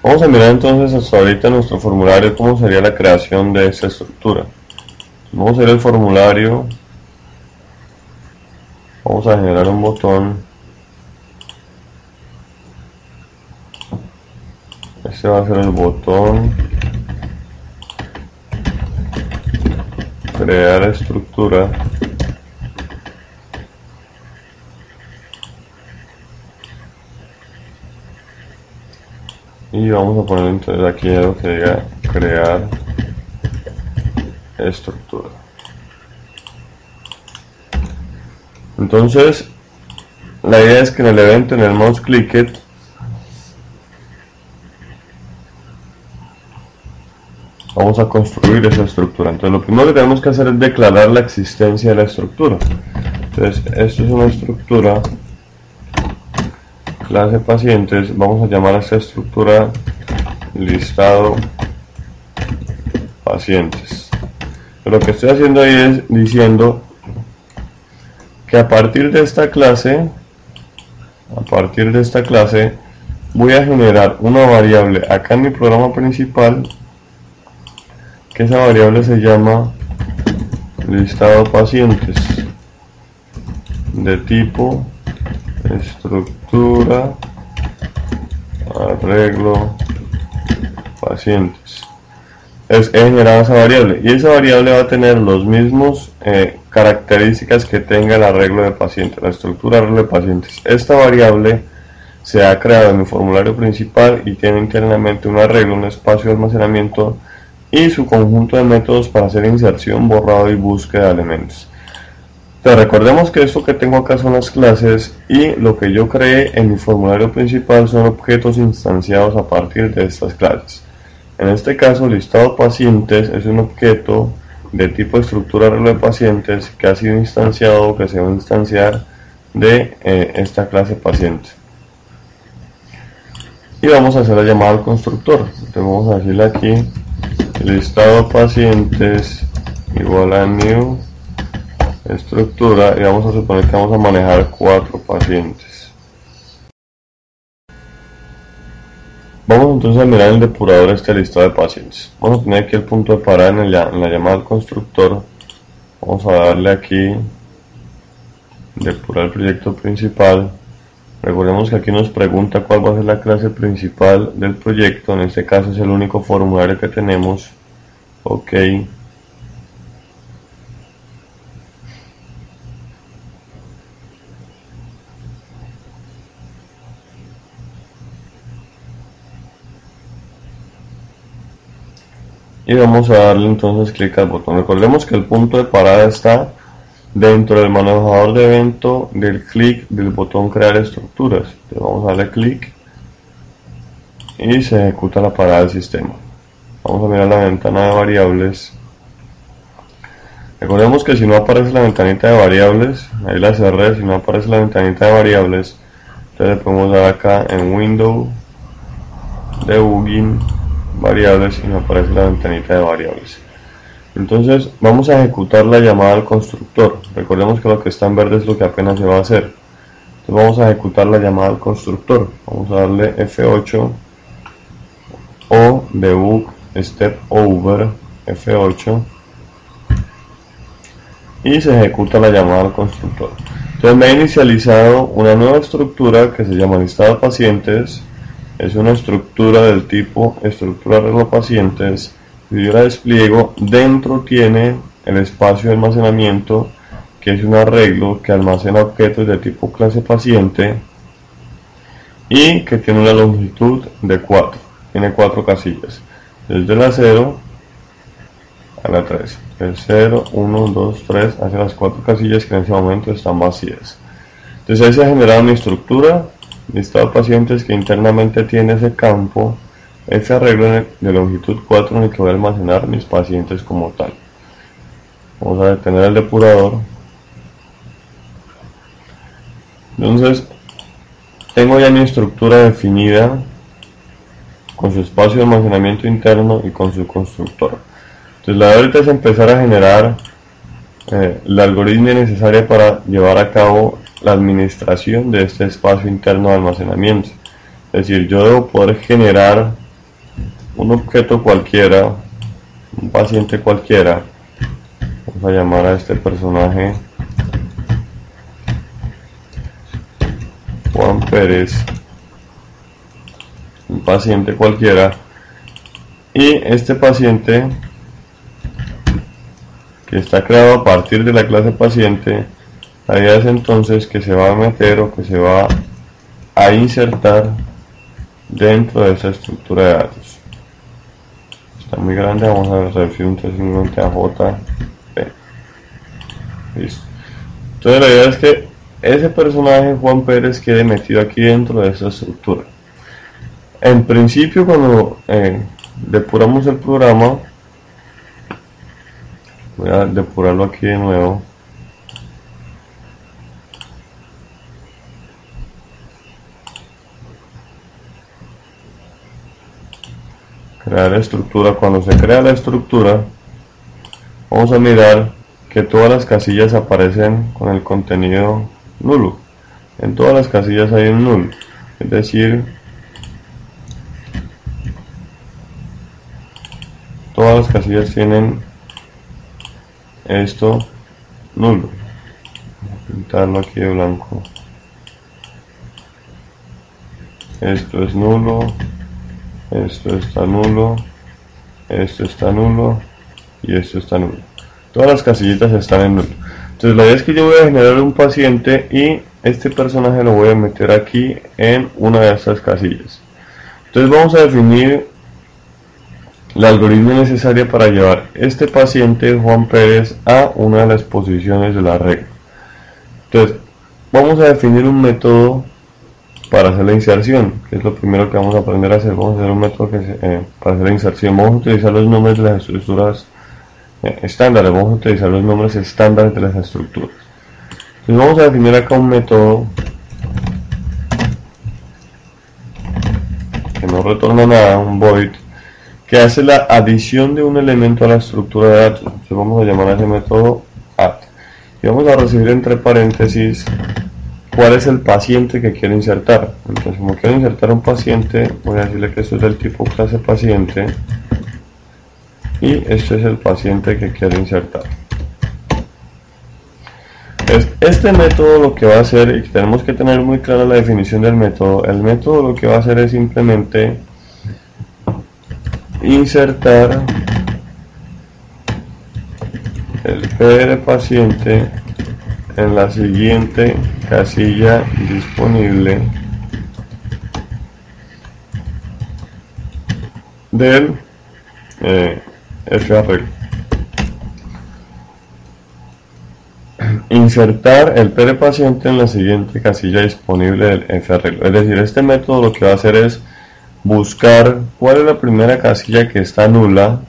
Vamos a mirar entonces hasta ahorita en nuestro formulario cómo sería la creación de esta estructura. Vamos a ir al formulario, vamos a generar un botón. Este va a ser el botón crear estructura. Y vamos a poner entonces aquí algo que diga crear estructura. Entonces la idea es que en el evento, en el mouse clicked, vamos a construir esa estructura. Entonces lo primero que tenemos que hacer es declarar la existencia de la estructura. Entonces esto es una estructura clase pacientes. Vamos a llamar a esta estructura listado pacientes. Pero lo que estoy haciendo ahí es diciendo que a partir de esta clase voy a generar una variable acá en mi programa principal, que esa variable se llama listado pacientes, de tipo estructura arreglo pacientes. He generado esa variable y esa variable va a tener los mismos características que tenga el arreglo de pacientes, la estructura arreglo de pacientes. Esta variable se ha creado en mi formulario principal y tiene internamente un arreglo, un espacio de almacenamiento y su conjunto de métodos para hacer inserción, borrado y búsqueda de elementos. Entonces recordemos que esto que tengo acá son las clases y lo que yo creé en mi formulario principal son objetos instanciados a partir de estas clases. En este caso, listado pacientes es un objeto de tipo estructura arreglo de pacientes que ha sido instanciado o que se va a instanciar de esta clase paciente. Y vamos a hacer la llamada al constructor. Entonces vamos a decirle aquí listado pacientes igual a new estructura y vamos a suponer que vamos a manejar 4 pacientes. Vamos entonces a mirar el depurador este listado de pacientes. Vamos a tener aquí el punto de parada en la llamada al constructor. Vamos a darle aquí depurar el proyecto principal. Recordemos que aquí nos pregunta cuál va a ser la clase principal del proyecto. En este caso es el único formulario que tenemos. Ok. Y vamos a darle entonces clic al botón. Recordemos que el punto de parada está dentro del manejador de evento del clic del botón crear estructuras. Entonces vamos a darle clic y se ejecuta la parada del sistema. Vamos a mirar la ventana de variables. Recordemos que si no aparece la ventanita de variables, ahí la cerré, si no aparece la ventanita de variables, entonces le podemos dar acá en Window, Debugging, variables y me aparece la ventanita de variables. Entonces vamos a ejecutar la llamada al constructor. Recordemos que lo que está en verde es lo que apenas se va a hacer. Entonces vamos a ejecutar la llamada al constructor. Vamos a darle F8 o debug step over F8 y se ejecuta la llamada al constructor. Entonces me ha inicializado una nueva estructura que se llama listado pacientes. Es una estructura del tipo estructura arreglo pacientes. Si yo la despliego, dentro tiene el espacio de almacenamiento, que es un arreglo que almacena objetos de tipo clase paciente y que tiene una longitud de 4. Tiene 4 casillas, desde la 0 a la 3. El 0, 1, 2, 3 hacia las 4 casillas que en ese momento están vacías. Entonces ahí se ha generado mi estructura listado de pacientes que internamente tiene ese campo, ese arreglo de longitud 4 en el que voy a almacenar mis pacientes como tal. Vamos a detener el depurador. Entonces tengo ya mi estructura definida con su espacio de almacenamiento interno y con su constructor. Entonces la de ahorita es empezar a generar la algoritmia necesaria para llevar a cabo la administración de este espacio interno de almacenamiento. Es decir, yo debo poder generar un objeto cualquiera, un paciente cualquiera. Vamos a llamar a este personaje Juan Pérez, un paciente cualquiera, y este paciente que está creado a partir de la clase paciente, la idea es entonces que se va a meter o que se va a insertar dentro de esa estructura de datos. Está muy grande, vamos a reducir simplemente a JP. Listo. Entonces la idea es que ese personaje Juan Pérez quede metido aquí dentro de esa estructura. En principio, cuando depuramos el programa, voy a depurarlo aquí de nuevo. Crear estructura. Cuando se crea la estructura, vamos a mirar que todas las casillas aparecen con el contenido nulo. En todas las casillas hay un nulo, es decir, todas las casillas tienen esto nulo. Voy a pintarlo aquí de blanco. Esto es nulo, esto está nulo, esto está nulo y esto está nulo. Todas las casillitas están en nulo. Entonces la idea es que yo voy a generar un paciente y este personaje lo voy a meter aquí en una de estas casillas. Entonces vamos a definir el algoritmo necesario para llevar este paciente Juan Pérez a una de las posiciones de la regla. Entonces vamos a definir un método para hacer la inserción, que es lo primero que vamos a aprender a hacer. Vamos a hacer un método para hacer la inserción. Vamos a utilizar los nombres de las estructuras estándares, vamos a utilizar los nombres estándares de las estructuras. Entonces vamos a definir acá un método que no retorna nada, un void, que hace la adición de un elemento a la estructura de datos. Entonces vamos a llamar a ese método add y vamos a recibir entre paréntesis cuál es el paciente que quiero insertar. Entonces, como quiero insertar un paciente, voy a decirle que esto es del tipo clase paciente y este es el paciente que quiero insertar. Este método lo que va a hacer, y tenemos que tener muy clara la definición del método, el método lo que va a hacer es simplemente insertar el PD de paciente en la siguiente casilla disponible del FAREG. Insertar el PD paciente en la siguiente casilla disponible del FAREG. Es decir, este método lo que va a hacer es buscar cuál es la primera casilla que está nula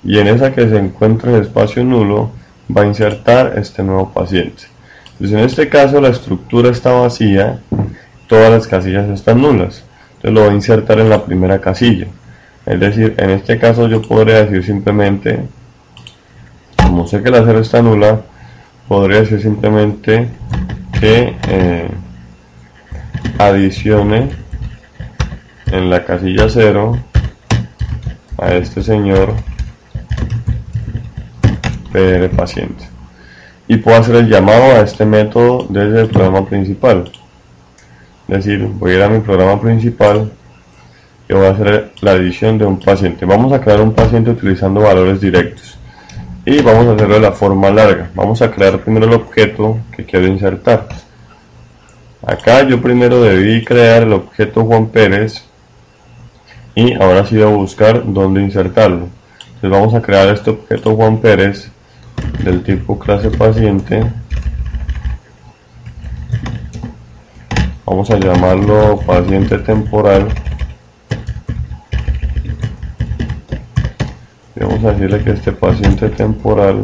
y en esa que se encuentra el espacio nulo va a insertar este nuevo paciente. Entonces en este caso la estructura está vacía, todas las casillas están nulas, entonces lo voy a insertar en la primera casilla. Es decir, en este caso yo podría decir simplemente, como sé que la 0 está nula, podría decir simplemente que adicione en la casilla 0 a este señor PR paciente y puedo hacer el llamado a este método desde el programa principal. Es decir, voy a ir a mi programa principal y voy a hacer la adición de un paciente. Vamos a crear un paciente utilizando valores directos y vamos a hacerlo de la forma larga. Vamos a crear primero el objeto que quiero insertar. Acá yo primero debí crear el objeto Juan Pérez y ahora sí voy a buscar dónde insertarlo. Entonces vamos a crear este objeto Juan Pérez del tipo clase paciente. Vamos a llamarlo paciente temporal y vamos a decirle que este paciente temporal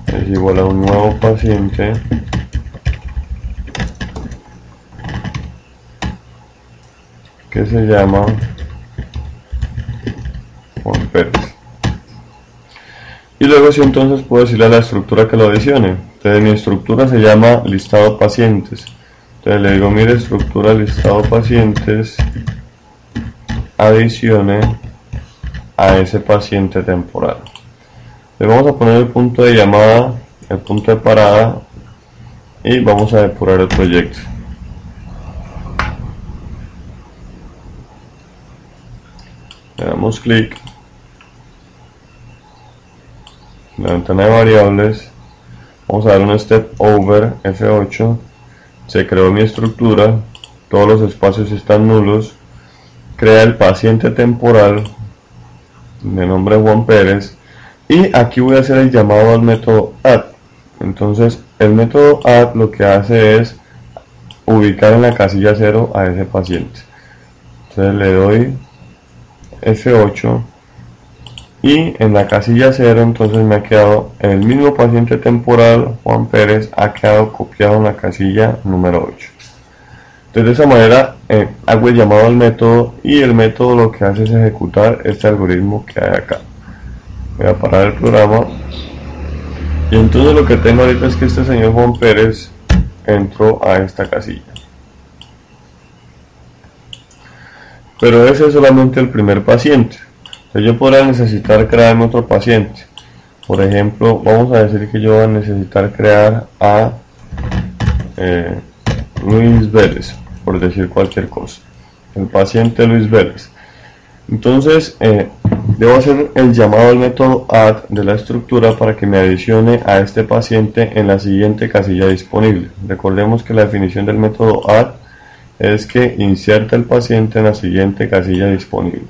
es igual a un nuevo paciente que se llama Juan Pérez. Y luego si entonces puedo decirle a la estructura que lo adicione. Entonces mi estructura se llama listado pacientes. Entonces le digo, mire, estructura listado pacientes, adicione a ese paciente temporal. Le vamos a poner el punto de llamada, el punto de parada y vamos a depurar el proyecto. Le damos clic en la ventana de variables, vamos a dar un step over F8, se creó mi estructura, todos los espacios están nulos, crea el paciente temporal de nombre Juan Pérez y aquí voy a hacer el llamado al método add. Entonces el método add lo que hace es ubicar en la casilla 0 a ese paciente. Entonces le doy F8 y en la casilla 0 entonces me ha quedado el mismo paciente temporal Juan Pérez, ha quedado copiado en la casilla número 8. Entonces de esa manera hago el llamado al método y el método lo que hace es ejecutar este algoritmo que hay acá. Voy a parar el programa y entonces lo que tengo ahorita es que este señor Juan Pérez entró a esta casilla. Pero ese es solamente el primer paciente. Entonces yo podría necesitar crearme otro paciente. Por ejemplo, vamos a decir que yo voy a necesitar crear a Luis Vélez, por decir cualquier cosa. El paciente Luis Vélez. Entonces debo hacer el llamado al método add de la estructura para que me adicione a este paciente en la siguiente casilla disponible. Recordemos que la definición del método add es que inserta el paciente en la siguiente casilla disponible.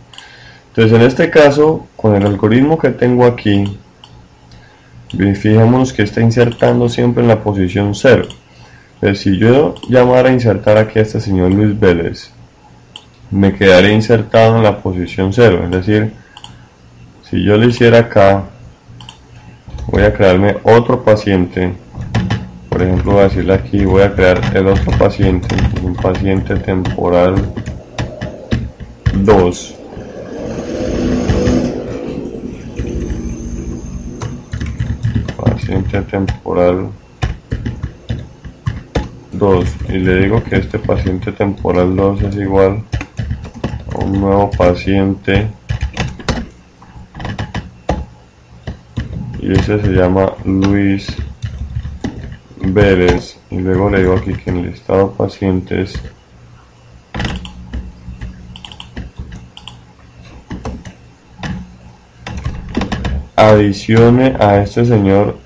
Entonces en este caso, con el algoritmo que tengo aquí, fijémonos que está insertando siempre en la posición 0. Entonces si yo llamara a insertar aquí a este señor Luis Vélez, me quedaría insertado en la posición 0. Es decir, si yo le hiciera acá, voy a crearme otro paciente. Por ejemplo, voy a decirle aquí, voy a crear el otro paciente, un paciente temporal 2. Paciente temporal 2. Y le digo que este paciente temporal 2 es igual a un nuevo paciente. Y ese se llama Luis Vélez y luego le digo aquí que en el listado pacientes adicione a este señor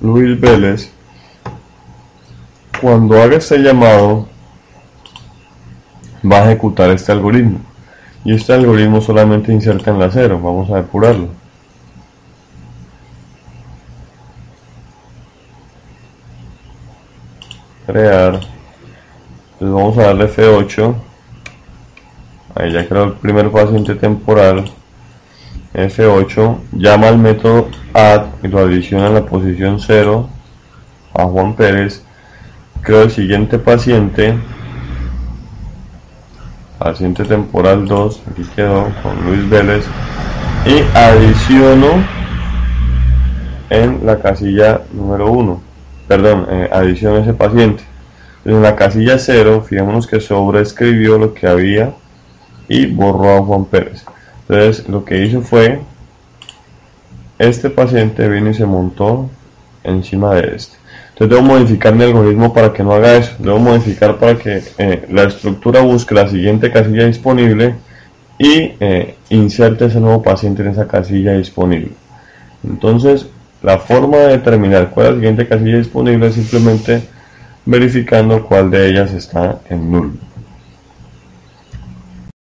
Luis Vélez. Cuando haga este llamado va a ejecutar este algoritmo. Y este algoritmo solamente inserta en la 0. Vamos a depurarlo. Crear. Entonces vamos a darle F8. Ahí ya creó el primer paciente temporal. F8. Llama al método add y lo adiciona en la posición 0 a Juan Pérez. Creo el siguiente paciente. Paciente temporal 2, aquí quedó con Luis Vélez y adiciono en la casilla número 1, perdón, adiciono ese paciente. Entonces, en la casilla 0, fijémonos que sobreescribió lo que había y borró a Juan Pérez. Entonces lo que hizo fue, este paciente vino y se montó encima de este. Entonces debo modificar mi algoritmo para que no haga eso. Debo modificar para que la estructura busque la siguiente casilla disponible y inserte ese nuevo paciente en esa casilla disponible. Entonces la forma de determinar cuál es la siguiente casilla disponible es simplemente verificando cuál de ellas está en null.